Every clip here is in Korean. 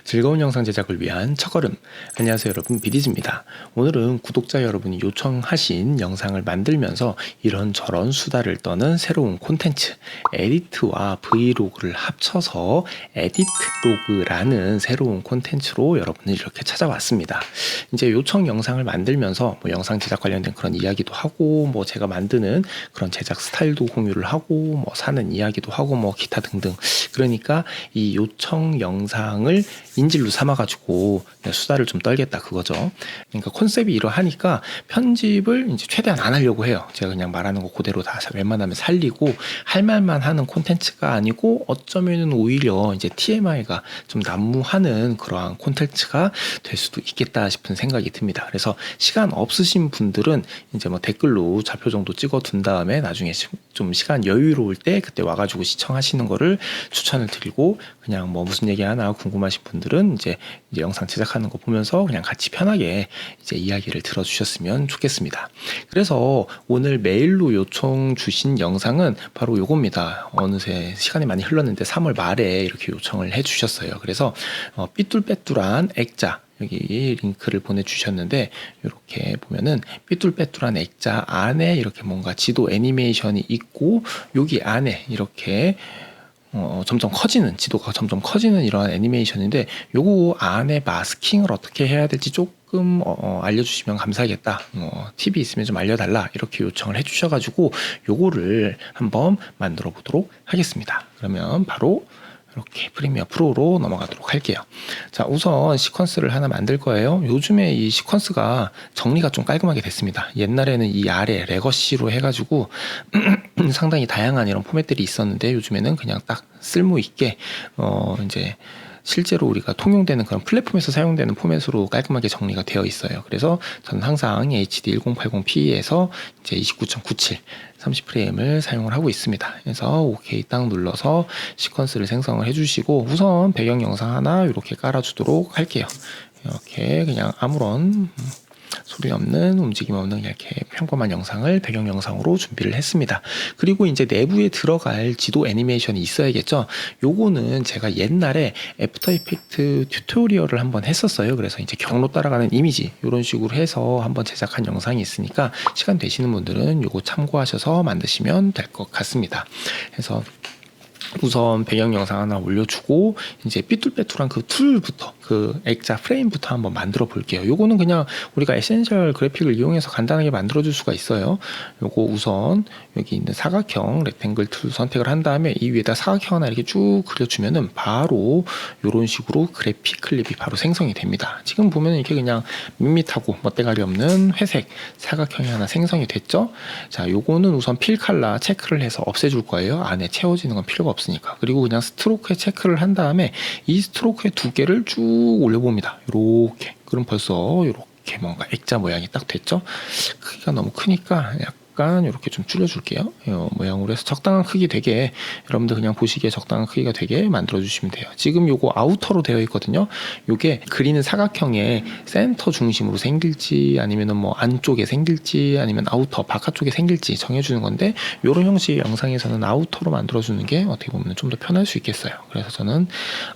즐거운 영상 제작을 위한 첫걸음. 안녕하세요 여러분, 비디즈입니다. 오늘은 구독자 여러분이 요청하신 영상을 만들면서 이런저런 수다를 떠는 새로운 콘텐츠 에디트와 브이로그를 합쳐서 에디트로그라는 새로운 콘텐츠로 여러분을 이렇게 찾아왔습니다. 이제 요청 영상을 만들면서 뭐 영상 제작 관련된 그런 이야기도 하고, 뭐 제가 만드는 그런 제작 스타일도 공유를 하고, 뭐 사는 이야기도 하고, 뭐 기타 등등. 그러니까 이 요청 영상을 인질로 삼아가지고 수다를 좀 떨겠다 그거죠. 그러니까 컨셉이 이러하니까 편집을 이제 최대한 안 하려고 해요. 제가 그냥 말하는 거 그대로 다 웬만하면 살리고, 할 말만 하는 콘텐츠가 아니고 어쩌면은 오히려 이제 TMI가 좀 난무하는 그러한 콘텐츠가 될 수도 있겠다 싶은 생각이 듭니다. 그래서 시간 없으신 분들은 이제 뭐 댓글로 좌표 정도 찍어 둔 다음에 나중에 좀 시간 여유로울 때 그때 와가지고 시청하시는 거를 추천을 드리고, 그냥 뭐 무슨 얘기 하나 궁금하신 분들은 이제 영상 제작하는 거 보면서 그냥 같이 편하게 이제 이야기를 들어주셨으면 좋겠습니다. 그래서 오늘 메일로 요청 주신 영상은 바로 요겁니다. 어느새 시간이 많이 흘렀는데 3월 말에 이렇게 요청을 해 주셨어요. 그래서 삐뚤빼뚤한 액자, 여기 링크를 보내주셨는데, 이렇게 보면은 삐뚤빼뚤한 액자 안에 이렇게 뭔가 지도 애니메이션이 있고, 여기 안에 이렇게 점점 커지는, 지도가 점점 커지는 이러한 애니메이션인데, 요거 안에 마스킹을 어떻게 해야 될지 조금 알려주시면 감사하겠다, 팁이 있으면 좀 알려달라, 이렇게 요청을 해주셔가지고 요거를 한번 만들어 보도록 하겠습니다. 그러면 바로 이렇게 프리미어 프로로 넘어가도록 할게요. 자, 우선 시퀀스를 하나 만들 거예요. 요즘에 이 시퀀스가 정리가 좀 깔끔하게 됐습니다. 옛날에는 이 아래 레거시로 해가지고 상당히 다양한 이런 포맷들이 있었는데, 요즘에는 그냥 딱 쓸모 있게 이제 실제로 우리가 통용되는 그런 플랫폼에서 사용되는 포맷으로 깔끔하게 정리가 되어 있어요. 그래서 저는 항상 HD 1080p에서 이제 29.97 30프레임을 사용을 하고 있습니다. 그래서 OK 딱 눌러서 시퀀스를 생성을 해주시고, 우선 배경 영상 하나 이렇게 깔아주도록 할게요. 이렇게 그냥 아무런 소리 없는, 움직임 없는 이렇게 평범한 영상을 배경 영상으로 준비를 했습니다. 그리고 이제 내부에 들어갈 지도 애니메이션이 있어야겠죠. 요거는 제가 옛날에 애프터 이펙트 튜토리얼을 한번 했었어요. 그래서 이제 경로 따라가는 이미지 이런 식으로 해서 한번 제작한 영상이 있으니까 시간 되시는 분들은 요거 참고하셔서 만드시면 될 것 같습니다. 그래서 우선 배경 영상 하나 올려주고, 이제 삐뚤빼뚤한 그 툴부터, 그 액자 프레임부터 한번 만들어 볼게요. 요거는 그냥 우리가 에센셜 그래픽을 이용해서 간단하게 만들어 줄 수가 있어요. 요거 우선 여기 있는 사각형 렉탱글 툴 선택을 한 다음에 이 위에다 사각형 하나 이렇게 쭉 그려주면은 바로 요런 식으로 그래픽 클립이 바로 생성이 됩니다. 지금 보면 이렇게 그냥 밋밋하고 멋대가리 없는 회색 사각형이 하나 생성이 됐죠. 자, 요거는 우선 필 컬러 체크를 해서 없애줄 거예요. 안에 채워지는 건 필요가 없으니까. 그리고 그냥 스트로크에 체크를 한 다음에 이 스트로크의 두께를 쭉 올려봅니다. 이렇게. 그럼 벌써 이렇게 뭔가 액자 모양이 딱 됐죠. 크기가 너무 크니까 약간 이렇게 좀 줄여줄게요. 이 모양으로 해서 적당한 크기 되게, 여러분들 그냥 보시기에 적당한 크기가 되게 만들어 주시면 돼요. 지금 요거 아우터로 되어 있거든요. 요게 그리는 사각형의 센터 중심으로 생길지, 아니면은 뭐 안쪽에 생길지, 아니면 아우터 바깥쪽에 생길지 정해주는 건데, 요런 형식의 영상에서는 아우터로 만들어 주는 게 어떻게 보면 좀 더 편할 수 있겠어요. 그래서 저는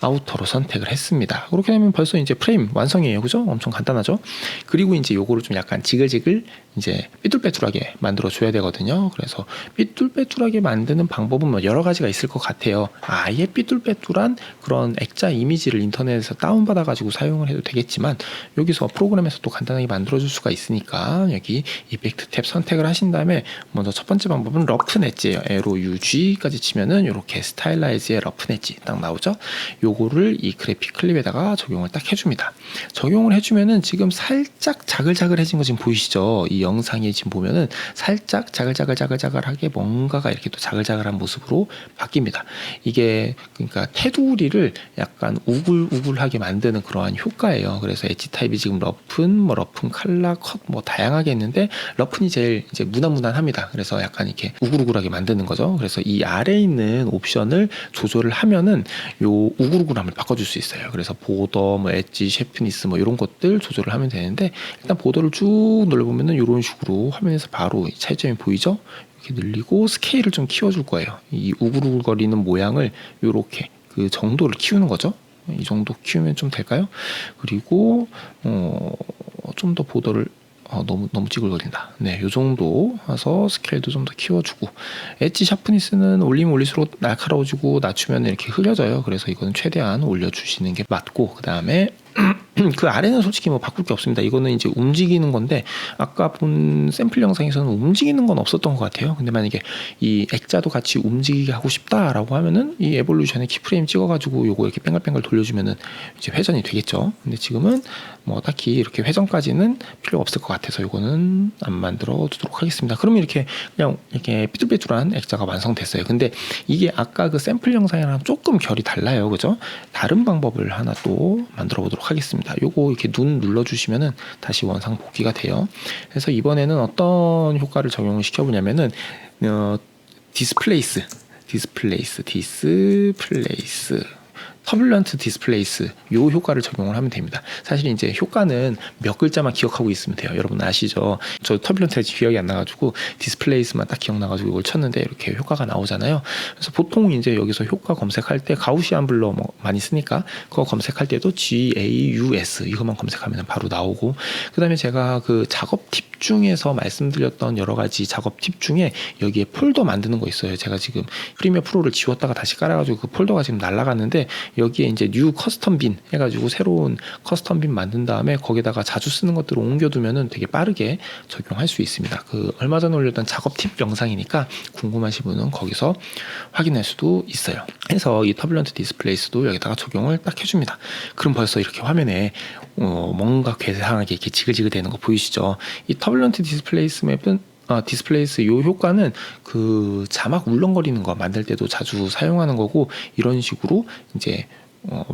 아우터로 선택을 했습니다. 그렇게 되면 벌써 이제 프레임 완성이에요. 그죠? 엄청 간단하죠? 그리고 이제 요거를 좀 약간 지글지글 이제 삐뚤빼뚤하게 만들어 줘야 되거든요. 그래서 삐뚤빼뚤하게 만드는 방법은 뭐 여러 가지가 있을 것 같아요. 아예 삐뚤빼뚤한 그런 액자 이미지를 인터넷에서 다운받아 가지고 사용을 해도 되겠지만, 여기서 프로그램에서 또 간단하게 만들어 줄 수가 있으니까 여기 이펙트 탭 선택을 하신 다음에, 먼저 첫 번째 방법은 러프 엣지예요. ROUG까지 치면은 이렇게 스타일라이즈의 러프 엣지 딱 나오죠. 요거를 이 그래픽 클립에다가 적용을 딱 해줍니다. 적용을 해주면은 지금 살짝 자글자글해진 거 지금 보이시죠? 이 영상에 지금 보면은 살짝 자글자글하게 뭔가가 이렇게 또 자글자글한 모습으로 바뀝니다. 이게 그러니까 테두리를 약간 우글우글하게 만드는 그러한 효과예요. 그래서 엣지 타입이 지금 러픈, 러픈 컬러, 컷 뭐 다양하게 있는데, 러픈이 제일 이제 무난무난합니다. 그래서 약간 이렇게 우글우글하게 만드는 거죠. 그래서 이 아래에 있는 옵션을 조절을 하면은 요 우글우글함을 바꿔줄 수 있어요. 그래서 보더, 뭐 엣지, 셰프니스 뭐 이런 것들 조절을 하면 되는데, 일단 보더를 쭉 눌러보면은 이런 식으로 화면에서 바로 차이점이 보이죠? 이렇게 늘리고 스케일을 좀 키워줄 거예요. 이 우글우글거리는 모양을 이렇게 그 정도를 키우는 거죠. 이 정도 키우면 좀 될까요? 그리고 좀 더 보더를 너무 찌글거린다. 네, 요 정도 해서 스케일도 좀 더 키워주고, 엣지 샤프니스는 올리면 올릴수록 날카로워지고 낮추면 이렇게 흐려져요. 그래서 이거는 최대한 올려주시는 게 맞고, 그 다음에 그 아래는 솔직히 뭐 바꿀 게 없습니다. 이거는 이제 움직이는 건데, 아까 본 샘플 영상에서는 움직이는 건 없었던 것 같아요. 근데 만약에 이 액자도 같이 움직이게 하고 싶다라고 하면은 이 에볼루션에 키프레임 찍어가지고 요거 이렇게 뺑글뺑글 돌려주면은 이제 회전이 되겠죠. 근데 지금은 뭐 딱히 이렇게 회전까지는 필요가 없을 것 같아서 요거는 안 만들어 두도록 하겠습니다. 그러면 이렇게 그냥 이렇게 삐뚤빼뚤한 액자가 완성됐어요. 근데 이게 아까 그 샘플 영상이랑 조금 결이 달라요. 그죠? 다른 방법을 하나 또 만들어 보도록 하겠습니다. 요거 이렇게 눈 눌러주시면은 다시 원상 복귀가 돼요. 그래서 이번에는 어떤 효과를 적용을 시켜보냐면은 디스플레이스 터뷸런트 디스플레이스 요 효과를 적용을 하면 됩니다. 사실 이제 효과는 몇 글자만 기억하고 있으면 돼요. 여러분 아시죠? 저 터뷸런트가 기억이 안 나가지고 디스플레이스만 딱 기억나가지고 이걸 쳤는데 이렇게 효과가 나오잖아요. 그래서 보통 이제 여기서 효과 검색할 때 가우시안 블러 뭐 많이 쓰니까 그거 검색할 때도 GAUS 이것만 검색하면 바로 나오고, 그 다음에 제가 그 작업 팁 중에서 말씀드렸던 여러 가지 작업 팁 중에 여기에 폴더 만드는 거 있어요. 제가 지금 프리미어 프로를 지웠다가 다시 깔아가지고 그 폴더가 지금 날아갔는데, 여기에 이제 뉴 커스텀 빈 해가지고 새로운 커스텀 빈 만든 다음에 거기다가 자주 쓰는 것들을 옮겨두면은 되게 빠르게 적용할 수 있습니다. 그 얼마 전에 올렸던 작업 팁 영상이니까 궁금하신 분은 거기서 확인할 수도 있어요. 그래서 이 터뷸런트 디스플레이스도 여기다가 적용을 딱 해줍니다. 그럼 벌써 이렇게 화면에 뭔가 괴상하게 이렇게 지글지글 되는 거 보이시죠? 이 터뷸런트 디스플레이스 맵은 디스플레이스 요 효과는 그 자막 울렁거리는 거 만들 때도 자주 사용하는 거고, 이런 식으로 이제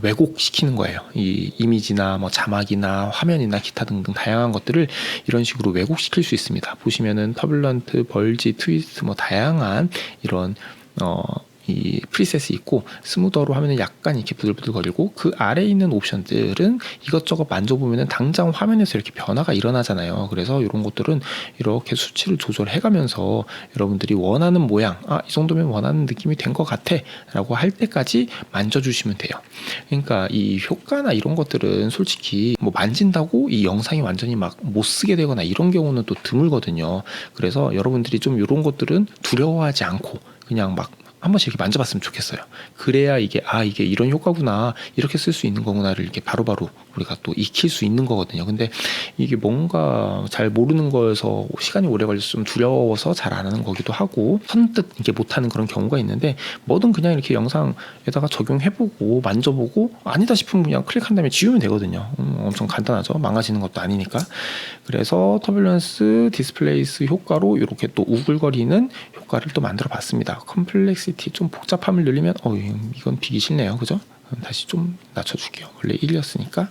왜곡시키는 거예요. 이 이미지나 뭐 자막이나 화면이나 기타 등등 다양한 것들을 이런 식으로 왜곡시킬 수 있습니다. 보시면은 터뷸런트, 벌지, 트위스트 뭐 다양한 이런 이 프리셋이 있고, 스무더로 하면은 약간 이렇게 부들부들거리고, 그 아래에 있는 옵션들은 이것저것 만져보면은 당장 화면에서 이렇게 변화가 일어나잖아요. 그래서 이런 것들은 이렇게 수치를 조절해 가면서 여러분들이 원하는 모양, 이 정도면 원하는 느낌이 된 것 같아 라고 할 때까지 만져주시면 돼요. 그러니까 이 효과나 이런 것들은 솔직히 뭐 만진다고 이 영상이 완전히 막 못 쓰게 되거나 이런 경우는 또 드물거든요. 그래서 여러분들이 좀 이런 것들은 두려워하지 않고 그냥 막 한 번씩 이렇게 만져봤으면 좋겠어요. 그래야 이게 이게 이런 효과구나, 이렇게 쓸 수 있는 거구나를 이렇게 바로바로 우리가 또 익힐 수 있는 거거든요. 근데 이게 뭔가 잘 모르는 거여서 시간이 오래 걸려서 좀 두려워서 잘 안 하는 거기도 하고, 선뜻 이게 못하는 그런 경우가 있는데, 뭐든 그냥 이렇게 영상에다가 적용해보고 만져보고 아니다 싶으면 그냥 클릭한 다음에 지우면 되거든요. 엄청 간단하죠. 망가지는 것도 아니니까. 그래서 터뷸런스 디스플레이스 효과로 이렇게 또 우글거리는 효과를 또 만들어 봤습니다. 컴플렉시티 좀 복잡함을 늘리면 이건 비기 싫네요. 그죠? 그럼 다시 좀 낮춰줄게요. 원래 1이었으니까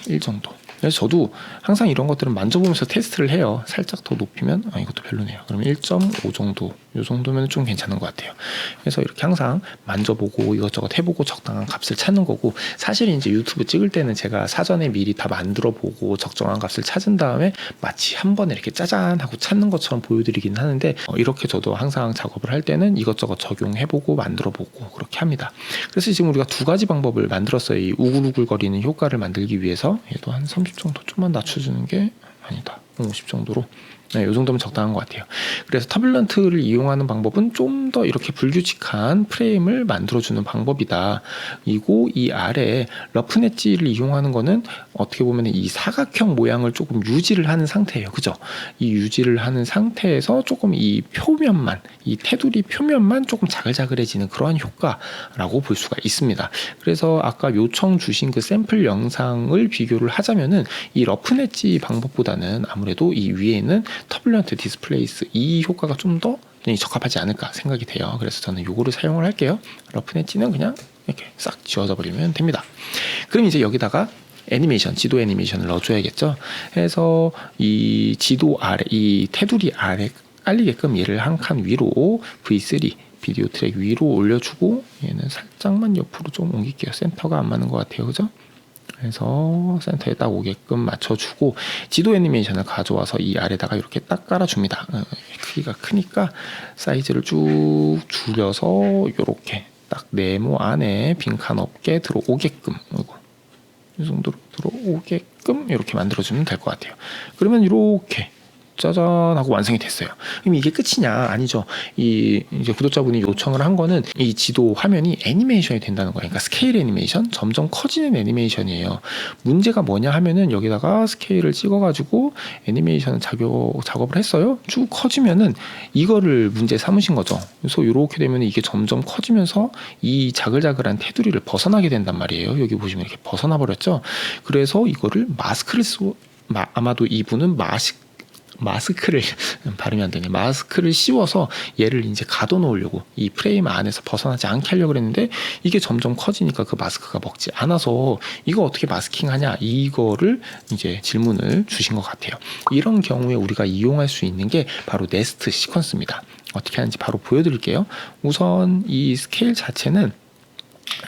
1 정도. 그래서 저도 항상 이런 것들은 만져보면서 테스트를 해요. 살짝 더 높이면 이것도 별로네요. 그러면 1.5 정도, 이 정도면 좀 괜찮은 것 같아요. 그래서 이렇게 항상 만져보고 이것저것 해보고 적당한 값을 찾는 거고, 사실 이제 유튜브 찍을 때는 제가 사전에 미리 다 만들어보고 적정한 값을 찾은 다음에 마치 한 번에 이렇게 짜잔 하고 찾는 것처럼 보여드리긴 하는데, 이렇게 저도 항상 작업을 할 때는 이것저것 적용해보고 만들어보고 그렇게 합니다. 그래서 지금 우리가 두 가지 방법을 만들었어요. 이 우글우글거리는 효과를 만들기 위해서. 얘도 한 30 정도 좀만 낮춰주는 게 아니다. 50 정도로. 네, 이 정도면 적당한 것 같아요. 그래서 터뷸런트를 이용하는 방법은 좀 더 이렇게 불규칙한 프레임을 만들어주는 방법이다. 그리고 이 아래 러프 엣지를 이용하는 거는 어떻게 보면 이 사각형 모양을 조금 유지를 하는 상태예요. 그죠? 이 유지를 하는 상태에서 조금 이 표면만, 이 테두리 표면만 조금 자글자글해지는 그러한 효과라고 볼 수가 있습니다. 그래서 아까 요청 주신 그 샘플 영상을 비교를 하자면은 이 러프 엣지 방법보다는 아무래도 이 위에 있는 터뷸런트 디스플레이스 이 효과가 좀 더 적합하지 않을까 생각이 돼요. 그래서 저는 요거를 사용을 할게요. 러프 엣지는 그냥 이렇게 싹 지워져 버리면 됩니다. 그럼 이제 여기다가 애니메이션, 지도 애니메이션을 넣어줘야겠죠. 해서 이 지도 아래, 이 테두리 아래 깔리게끔 얘를 한 칸 위로 V3 비디오 트랙 위로 올려주고, 얘는 살짝만 옆으로 좀 옮길게요. 센터가 안 맞는 것 같아요. 그죠? 그래서 센터에 딱 오게끔 맞춰주고, 지도 애니메이션을 가져와서 이 아래다가 이렇게 딱 깔아줍니다. 크기가 크니까 사이즈를 쭉 줄여서 이렇게 딱 네모 안에 빈칸 없게 들어오게끔 이 정도로 들어오게끔 이렇게 만들어주면 될 것 같아요. 그러면 이렇게 짜잔 하고 완성이 됐어요. 그럼 이게 끝이냐? 아니죠. 이제 구독자분이 요청을 한 거는 이 지도 화면이 애니메이션이 된다는 거예요. 그러니까 스케일 애니메이션, 점점 커지는 애니메이션이에요. 문제가 뭐냐 하면은 여기다가 스케일을 찍어가지고 애니메이션 작업을 했어요. 쭉 커지면은 이거를 문제 삼으신 거죠. 그래서 이렇게 되면 이게 점점 커지면서 이 자글자글한 테두리를 벗어나게 된단 말이에요. 여기 보시면 이렇게 벗어나 버렸죠. 그래서 이거를 마스크를 쓰고 아마도 이분은 마스크를 발음이 안 되네. 마스크를 씌워서 얘를 이제 가둬 놓으려고 이 프레임 안에서 벗어나지 않게 하려고 했는데 이게 점점 커지니까 그 마스크가 먹지 않아서 이거 어떻게 마스킹하냐 이거를 이제 질문을 주신 것 같아요. 이런 경우에 우리가 이용할 수 있는 게 바로 네스트 시퀀스입니다. 어떻게 하는지 바로 보여드릴게요. 우선 이 스케일 자체는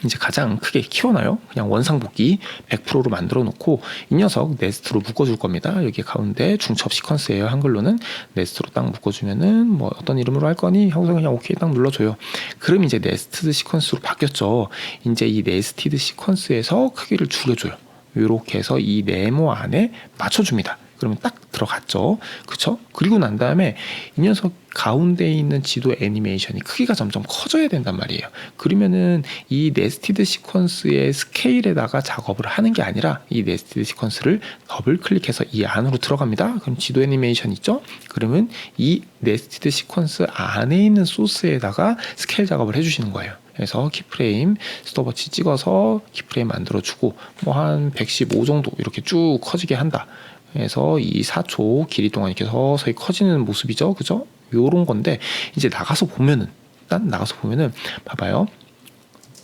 이제 가장 크게 키워놔요. 그냥 원상복귀 100%로 만들어 놓고 이 녀석 네스트로 묶어줄 겁니다. 여기 가운데 중첩 시퀀스예요. 한글로는 네스트로 딱 묶어주면은 뭐 어떤 이름으로 할 거니 하고서 그냥 오케이 딱 눌러줘요. 그럼 이제 네스티드 시퀀스로 바뀌었죠. 이제 이 네스티드 시퀀스에서 크기를 줄여줘요. 이렇게 해서 이 네모 안에 맞춰줍니다. 그러면 딱 들어갔죠. 그쵸? 그리고 난 다음에 이 녀석 가운데 있는 지도 애니메이션이 크기가 점점 커져야 된단 말이에요. 그러면은 이 네스티드 시퀀스의 스케일에다가 작업을 하는 게 아니라 이 네스티드 시퀀스를 더블 클릭해서 이 안으로 들어갑니다. 그럼 지도 애니메이션 있죠? 그러면 이 네스티드 시퀀스 안에 있는 소스에다가 스케일 작업을 해주시는 거예요. 그래서 키프레임 스톱워치 찍어서 키프레임 만들어주고 뭐 한 115 정도 이렇게 쭉 커지게 한다. 그래서 이 4초 길이 동안 이렇게 서서히 커지는 모습이죠. 그죠? 요런 건데 이제 나가서 보면은 봐봐요.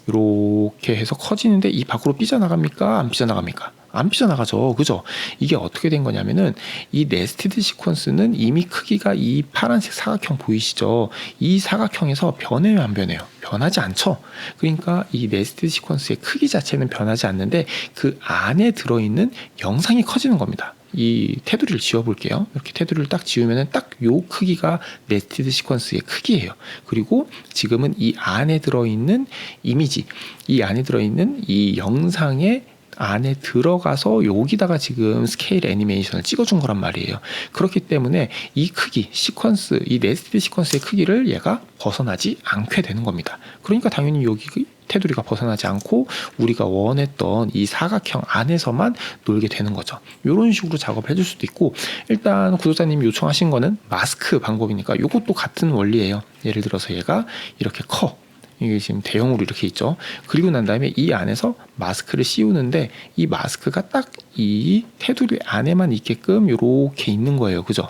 이렇게 해서 커지는데 이 밖으로 삐져나갑니까? 안 삐져나갑니까? 안 삐져나가죠. 그죠? 이게 어떻게 된 거냐면은 이 네스티드 시퀀스는 이미 크기가 이 파란색 사각형 보이시죠? 이 사각형에서 변해요, 안 변해요? 변하지 않죠. 그러니까 이 네스티드 시퀀스의 크기 자체는 변하지 않는데 그 안에 들어있는 영상이 커지는 겁니다. 이 테두리를 지워볼게요. 이렇게 테두리를 딱 지우면은 딱 요 크기가 네스티드 시퀀스의 크기예요. 그리고 지금은 이 안에 들어있는 이미지, 이 안에 들어있는 이 영상의 안에 들어가서 여기다가 지금 스케일 애니메이션을 찍어준 거란 말이에요. 그렇기 때문에 이 크기, 시퀀스, 이 네스티드 시퀀스의 크기를 얘가 벗어나지 않게 되는 겁니다. 그러니까 당연히 여기 테두리가 벗어나지 않고 우리가 원했던 이 사각형 안에서만 놀게 되는 거죠. 이런 식으로 작업을 해줄 수도 있고, 일단 구독자님이 요청하신 거는 마스크 방법이니까 이것도 같은 원리예요. 예를 들어서 얘가 이렇게 커. 이게 지금 대형으로 이렇게 있죠. 그리고 난 다음에 이 안에서 마스크를 씌우는데 이 마스크가 딱 이 테두리 안에만 있게끔 이렇게 있는 거예요. 그죠?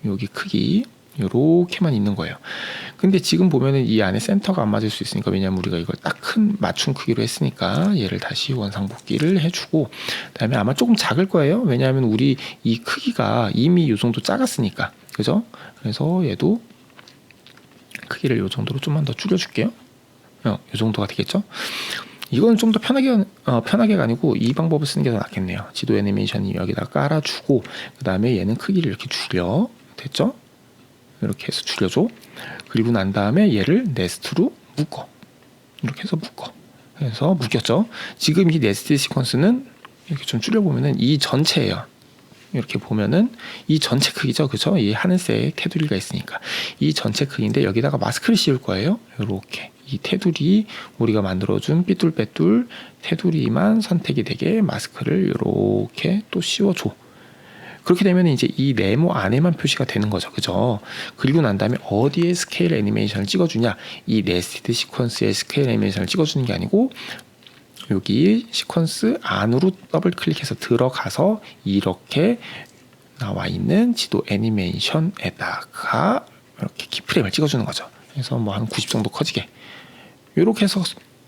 여기 크기 요렇게만 있는 거예요. 근데 지금 보면은 이 안에 센터가 안 맞을 수 있으니까, 왜냐면 우리가 이걸 딱 큰 맞춤 크기로 했으니까 얘를 다시 원상복귀를 해주고, 그다음에 아마 조금 작을 거예요. 왜냐하면 우리 이 크기가 이미 요 정도 작았으니까. 그죠? 그래서 얘도 크기를 요 정도로 좀만 더 줄여줄게요. 요 정도가 되겠죠? 이건 좀 더 편하게가 아니고 이 방법을 쓰는 게 더 낫겠네요. 지도 애니메이션이 여기다 깔아주고, 그 다음에 얘는 크기를 이렇게 줄여. 됐죠? 이렇게 해서 줄여줘. 그리고 난 다음에 얘를 네스트로 묶어. 이렇게 해서 묶어. 그래서 묶였죠? 지금 이 네스트 시퀀스는 이렇게 좀 줄여보면은 이 전체예요. 이렇게 보면은 이 전체 크기죠. 그죠? 이 하늘색 테두리가 있으니까. 이 전체 크기인데 여기다가 마스크를 씌울 거예요. 이렇게. 이 테두리, 우리가 만들어준 삐뚤빼뚤 테두리만 선택이 되게 마스크를 이렇게 또 씌워줘. 그렇게 되면 이제 이 네모 안에만 표시가 되는 거죠. 그죠? 그리고 난 다음에 어디에 스케일 애니메이션을 찍어주냐? 이 네스티드 시퀀스의 스케일 애니메이션을 찍어주는 게 아니고 여기 시퀀스 안으로 더블 클릭해서 들어가서 이렇게 나와 있는 지도 애니메이션에다가 이렇게 키프레임을 찍어주는 거죠. 그래서 뭐 한 90 정도 커지게 이렇게 해서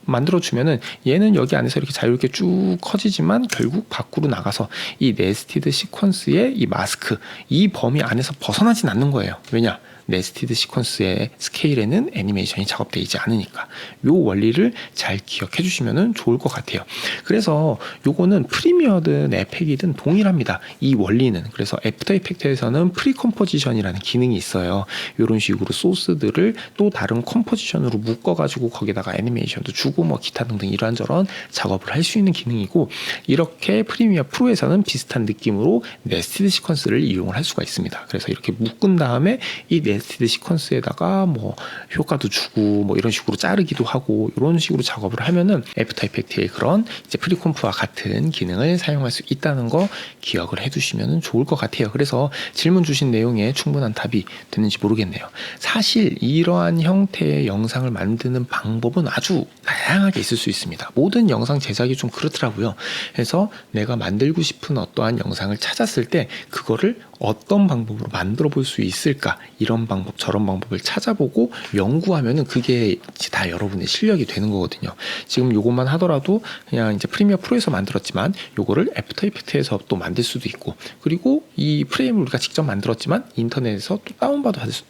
만들어주면은 얘는 여기 안에서 이렇게 자유롭게 쭉 커지지만 결국 밖으로 나가서 이 네스티드 시퀀스의 이 마스크, 이 범위 안에서 벗어나진 않는 거예요. 왜냐? 네스티드 시퀀스의 스케일에는 애니메이션이 작업되어 있지 않으니까 요 원리를 잘 기억해 주시면 좋을 것 같아요. 그래서 요거는 프리미어든 에펙이든 동일합니다. 이 원리는. 그래서 애프터 이펙트에서는 프리컴포지션이라는 기능이 있어요. 이런 식으로 소스들을 또 다른 컴포지션으로 묶어가지고 거기다가 애니메이션도 주고 뭐 기타 등등 이런저런 작업을 할 수 있는 기능이고, 이렇게 프리미어 프로에서는 비슷한 느낌으로 네스티드 시퀀스를 이용을 할 수가 있습니다. 그래서 이렇게 묶은 다음에 이 네스티드 시퀀스에다가 뭐 효과도 주고 뭐 이런 식으로 자르기도 하고 이런 식으로 작업을 하면은 애프터 이펙트의 그런 이제 프리컴프와 같은 기능을 사용할 수 있다는 거 기억을 해두시면 좋을 것 같아요. 그래서 질문 주신 내용에 충분한 답이 됐는지 모르겠네요. 사실 이러한 형태의 영상을 만드는 방법은 아주 다양하게 있을 수 있습니다. 모든 영상 제작이 좀 그렇더라고요. 그래서 내가 만들고 싶은 어떠한 영상을 찾았을 때 그거를 어떤 방법으로 만들어 볼 수 있을까, 이런 방법 저런 방법을 찾아보고 연구하면은 그게 다 여러분의 실력이 되는 거거든요. 지금 요것만 하더라도 그냥 이제 프리미어 프로에서 만들었지만 요거를 애프터 이펙트에서 또 만들 수도 있고, 그리고 이 프레임을 우리가 직접 만들었지만 인터넷에서 또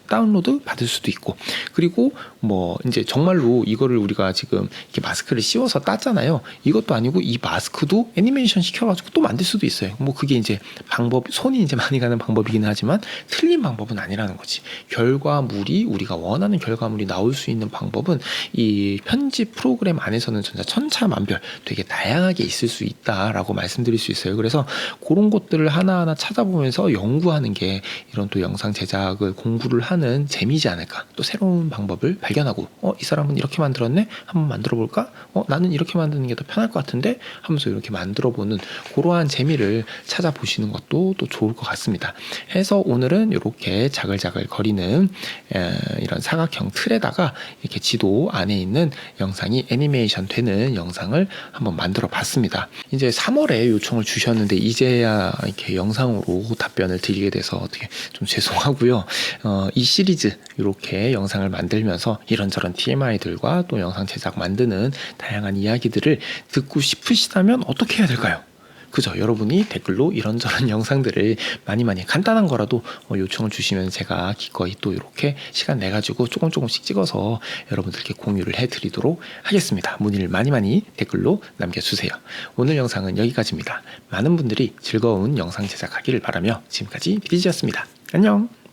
다운로드 받을 수도 있고, 그리고 뭐 이제 정말로 이거를 우리가 지금 이렇게 마스크를 씌워서 땄잖아요. 이것도 아니고 이 마스크도 애니메이션 시켜가지고 또 만들 수도 있어요. 뭐 그게 이제 방법, 손이 이제 많이 가는 방법이긴 하지만 틀린 방법은 아니라는 거지. 결과물이 우리가 원하는 결과물이 나올 수 있는 방법은 이 편집 프로그램 안에서는 진짜 천차만별 되게 다양하게 있을 수 있다라고 말씀드릴 수 있어요. 그래서 그런 것들을 하나하나 찾아보면서 연구하는 게 이런 또 영상 제작을 공부를 하는 재미지 않을까. 또 새로운 방법을 발견하고 이 사람은 이렇게 만들었네? 한번 만들어 볼까? 나는 이렇게 만드는 게 더 편할 것 같은데? 하면서 이렇게 만들어 보는 그러한 재미를 찾아보시는 것도 또 좋을 것 같습니다. 해서 오늘은 이렇게 자글자글 거리는 이런 사각형 틀에다가 이렇게 지도 안에 있는 영상이 애니메이션 되는 영상을 한번 만들어 봤습니다. 이제 3월에 요청을 주셨는데 이제야 이렇게 영상으로 답변을 드리게 돼서 어떻게 좀 죄송하고요. 이 시리즈 이렇게 영상을 만들면서 이런저런 TMI들과 또 영상 제작 만드는 다양한 이야기들을 듣고 싶으시다면 어떻게 해야 될까요? 그죠? 여러분이 댓글로 이런저런 영상들을 많이 간단한 거라도 요청을 주시면 제가 기꺼이 또 이렇게 시간 내가지고 조금씩 찍어서 여러분들께 공유를 해드리도록 하겠습니다. 문의를 많이 댓글로 남겨주세요. 오늘 영상은 여기까지입니다. 많은 분들이 즐거운 영상 제작하기를 바라며 지금까지 비디지였습니다. 안녕!